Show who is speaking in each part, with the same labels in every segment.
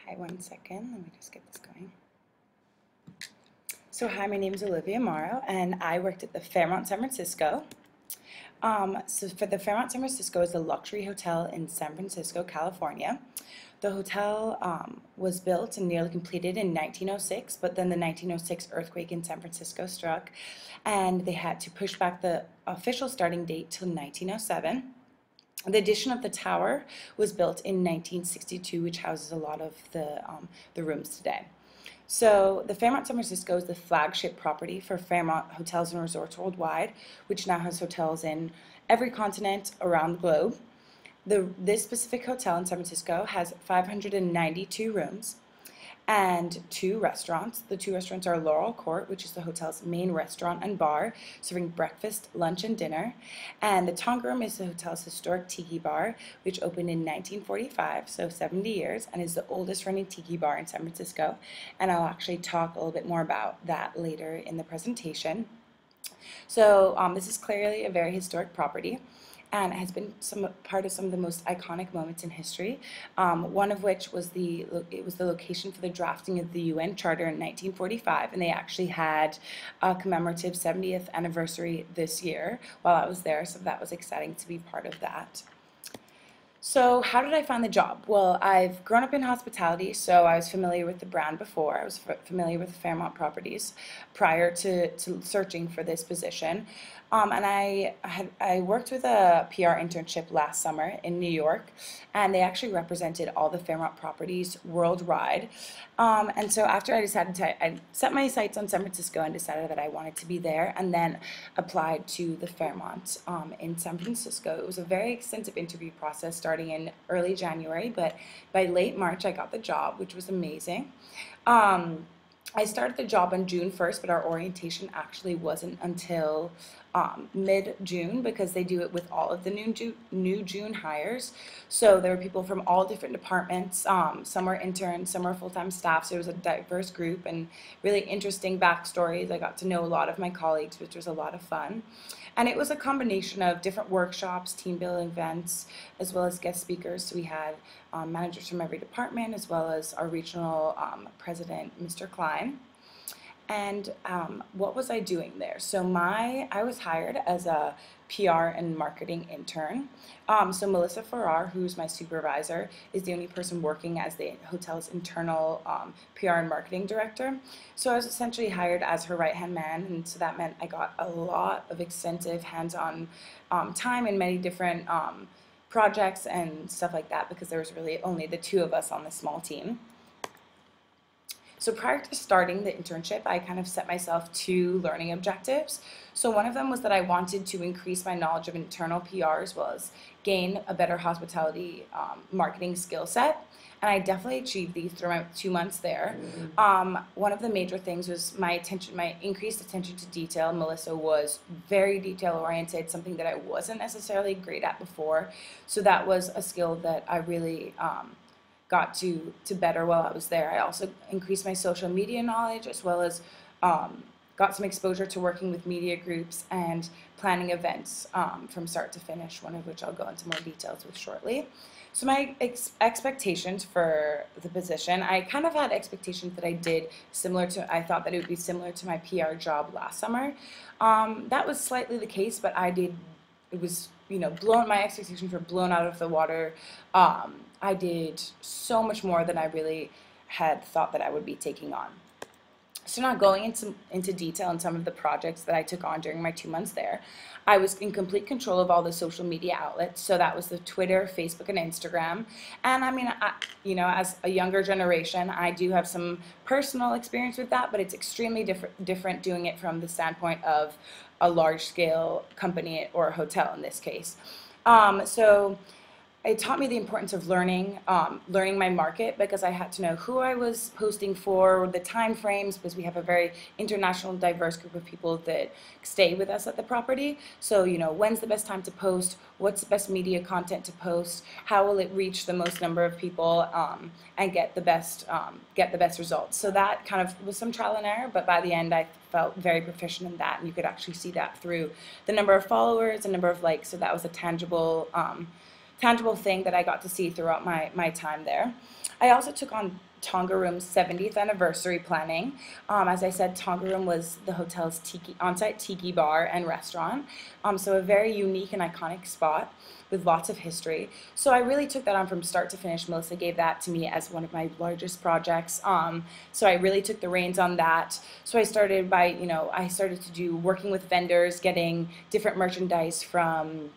Speaker 1: Hi, one second. Let me just get this going. So hi, my name is Olivia Morrow, and I worked at the Fairmont, San Francisco. So for the Fairmont, San Francisco is a luxury hotel in San Francisco, California. The hotel was built and nearly completed in 1906, but then the 1906 earthquake in San Francisco struck, and they had to push back the official starting date till 1907. The addition of the tower was built in 1962, which houses a lot of the rooms today. So the Fairmont San Francisco is the flagship property for Fairmont Hotels and Resorts Worldwide, which now has hotels in every continent around the globe. This specific hotel in San Francisco has 592 rooms and 2 restaurants. The 2 restaurants are Laurel Court, which is the hotel's main restaurant and bar, serving breakfast, lunch, and dinner. And the Tonga Room is the hotel's historic tiki bar, which opened in 1945, so 70 years, and is the oldest running tiki bar in San Francisco. And I'll actually talk a little bit more about that later in the presentation. So this is clearly a very historic property, and it has been part of some of the most iconic moments in history. One of which was the location for the drafting of the UN Charter in 1945, and they actually had a commemorative 70th anniversary this year while I was there, so that was exciting to be part of that. So how did I find the job? Well, I've grown up in hospitality, so I was familiar with the brand before. I was familiar with Fairmont properties prior to searching for this position. And I worked with a PR internship last summer in New York, and they actually represented all the Fairmont properties worldwide. And so after I set my sights on San Francisco and decided that I wanted to be there, and then applied to the Fairmont in San Francisco. It was a very extensive interview process starting in early January, but by late March I got the job, which was amazing. I started the job on June 1st, but our orientation actually wasn't until mid-June, because they do it with all of the new June hires. So there were people from all different departments. Some were interns, some were full-time staff, so it was a diverse group and really interesting backstories. I got to know a lot of my colleagues, which was a lot of fun. And it was a combination of different workshops, team building events, as well as guest speakers. So we had managers from every department, as well as our regional president, Mr. Klein. And what was I doing there? So I was hired as a PR and marketing intern. So Melissa Farrar, who's my supervisor, is the only person working as the hotel's internal PR and marketing director. So I was essentially hired as her right-hand man, and so that meant I got a lot of extensive hands-on time in many different projects and stuff like that, because there was really only the 2 of us on this small team. So prior to starting the internship, I kind of set myself 2 learning objectives. So one of them was that I wanted to increase my knowledge of internal PR, as well as gain a better hospitality marketing skill set. And I definitely achieved these through my 2 months there. One of the major things was my increased attention to detail. Melissa was very detail-oriented, something that I wasn't necessarily great at before. So that was a skill that I really got to better while I was there. I also increased my social media knowledge, as well as got some exposure to working with media groups and planning events from start to finish, one of which I'll go into more details with shortly. So my expectations for the position, I kind of had expectations that I thought that it would be similar to my PR job last summer. That was slightly the case, but my expectations were blown out of the water. I did so much more than I really had thought that I would be taking on. So now going into detail on some of the projects that I took on during my 2 months there, I was in complete control of all the social media outlets. So that was the Twitter, Facebook, and Instagram. And I mean, as a younger generation, I do have some personal experience with that, but it's extremely different doing it from the standpoint of a large-scale company or a hotel in this case. So it taught me the importance of learning my market, because I had to know who I was posting for, the time frames, because we have a very international, diverse group of people that stay with us at the property. So, when's the best time to post? What's the best media content to post? How will it reach the most number of people and get the best results? So that kind of was some trial and error, but by the end I felt very proficient in that, and you could actually see that through the number of followers, the number of likes. So that was a tangible tangible thing that I got to see throughout my time there. I also took on Tonga Room's 70th anniversary planning. As I said, Tonga Room was the hotel's on-site tiki bar and restaurant, so a very unique and iconic spot with lots of history. So I really took that on from start to finish. Melissa gave that to me as one of my largest projects. So I really took the reins on that. So I started by, I started to do working with vendors, getting different merchandise from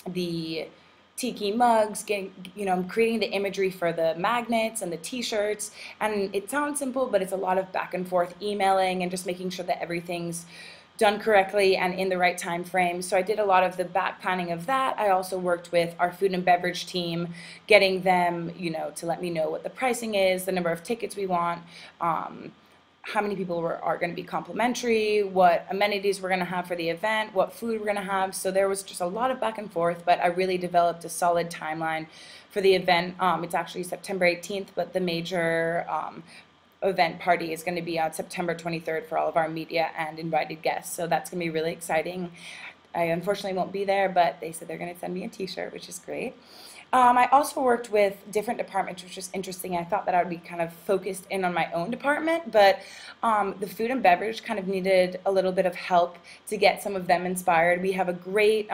Speaker 1: the tiki mugs, creating the imagery for the magnets and the t-shirts. And it sounds simple, but it's a lot of back and forth emailing and just making sure that everything's done correctly and in the right time frame. So I did a lot of the back planning of that. I also worked with our food and beverage team, getting them, to let me know what the pricing is, the number of tickets we want, how many people are going to be complimentary, what amenities we're going to have for the event, what food we're going to have. So there was just a lot of back and forth, but I really developed a solid timeline for the event. It's actually September 18th, but the major event party is going to be on September 23rd for all of our media and invited guests. So that's going to be really exciting. I unfortunately won't be there, but they said they're going to send me a t-shirt, which is great. I also worked with different departments, which was interesting. I thought that I would be kind of focused in on my own department, but the food and beverage kind of needed a little bit of help to get some of them inspired. We have a great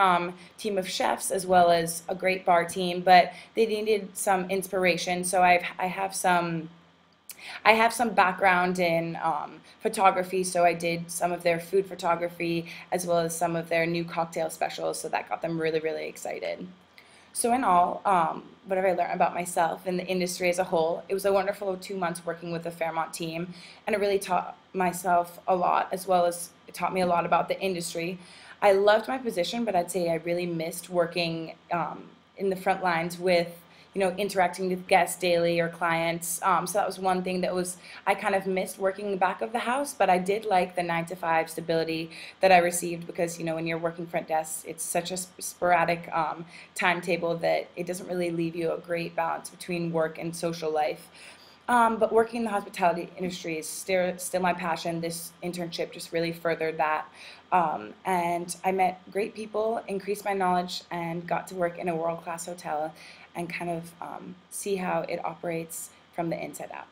Speaker 1: team of chefs as well as a great bar team, but they needed some inspiration. So I have some background in photography, so I did some of their food photography as well as some of their new cocktail specials, so that got them really, really excited. So in all, what have I learned about myself and the industry as a whole? It was a wonderful 2 months working with the Fairmont team, and it really taught myself a lot, as well as it taught me a lot about the industry. I loved my position, but I'd say I really missed working in the front lines with interacting with guests daily or clients. So that was one thing that I kind of missed working in the back of the house, but I did like the 9 to 5 stability that I received because, when you're working front desk, it's such a sporadic timetable that it doesn't really leave you a great balance between work and social life. But working in the hospitality industry is still my passion. This internship just really furthered that. And I met great people, increased my knowledge, and got to work in a world-class hotel and kind of see how it operates from the inside out.